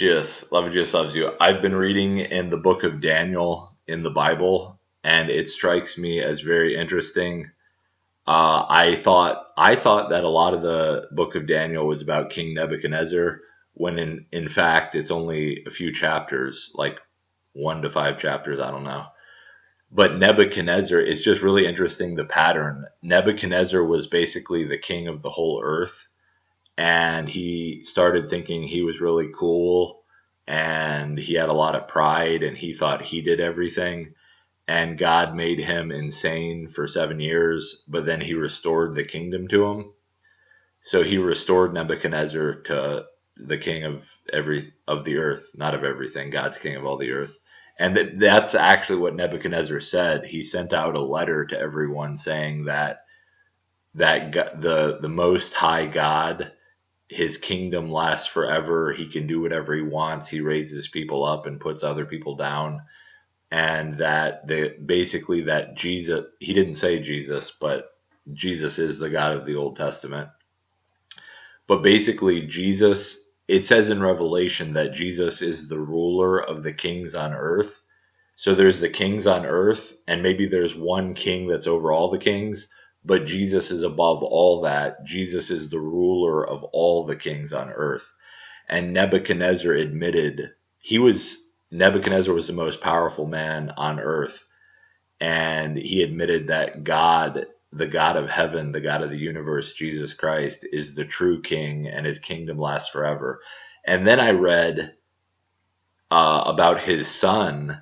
Jesus loves you. I've been reading in the book of Daniel in the Bible, and it strikes me as very interesting. I thought that a lot of the book of Daniel was about King Nebuchadnezzar, when in fact it's only a few chapters, like 1 to 5 chapters. I don't know. But Nebuchadnezzar, it's just really interesting the pattern. Nebuchadnezzar was basically the king of the whole earth, and he started thinking he was really cool, and he had a lot of pride, and he thought he did everything. And God made him insane for 7 years, but then he restored the kingdom to him. So he restored Nebuchadnezzar to the king of every of the earth, not of everything, God's king of all the earth. And that's actually what Nebuchadnezzar said. He sent out a letter to everyone saying that the Most High God, his kingdom lasts forever. He can do whatever he wants. He raises people up and puts other people down. And that basically that Jesus, he didn't say Jesus, but Jesus is the God of the Old Testament. But basically Jesus, it says in Revelation that Jesus is the ruler of the kings on earth. So there's the kings on earth, and maybe there's one king that's over all the kings, but Jesus is above all that. Jesus is the ruler of all the kings on earth. And Nebuchadnezzar admitted Nebuchadnezzar was the most powerful man on earth. And he admitted that God, the God of heaven, the God of the universe, Jesus Christ, is the true king, and his kingdom lasts forever. And then I read about his son.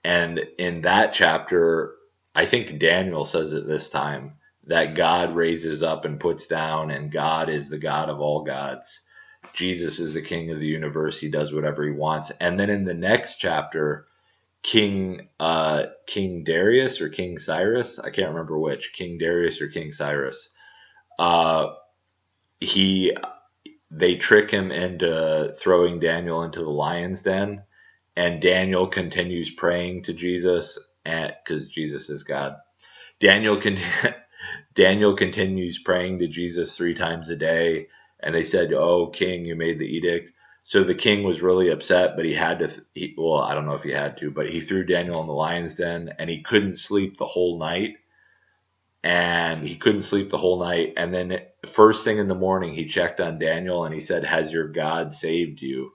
And in that chapter, I think Daniel says it this time, that God raises up and puts down, and God is the God of all gods. Jesus is the king of the universe. He does whatever he wants. And then in the next chapter, King Darius or King Cyrus, I can't remember which, King Darius or King Cyrus, uh, he they trick him into throwing Daniel into the lion's den, and Daniel continues praying to Jesus, because Jesus is God. Daniel can Daniel continues praying to Jesus 3 times a day, and they said, "Oh, King, you made the edict." So the king was really upset, but he had to. Well, I don't know if he had to, but he threw Daniel in the lion's den, and he couldn't sleep the whole night. And then first thing in the morning, he checked on Daniel, and he said, "Has your God saved you?"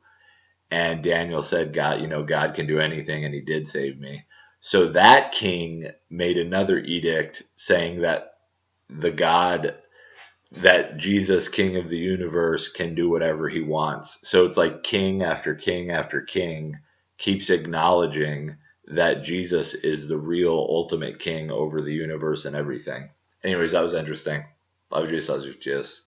And Daniel said, "God, God can do anything, and he did save me." So that king made another edict saying that the God, that Jesus, king of the universe, can do whatever he wants. So it's like king after king after king keeps acknowledging that Jesus is the real ultimate king over the universe and everything. Anyways, that was interesting. Love Jesus, love you, Jesus.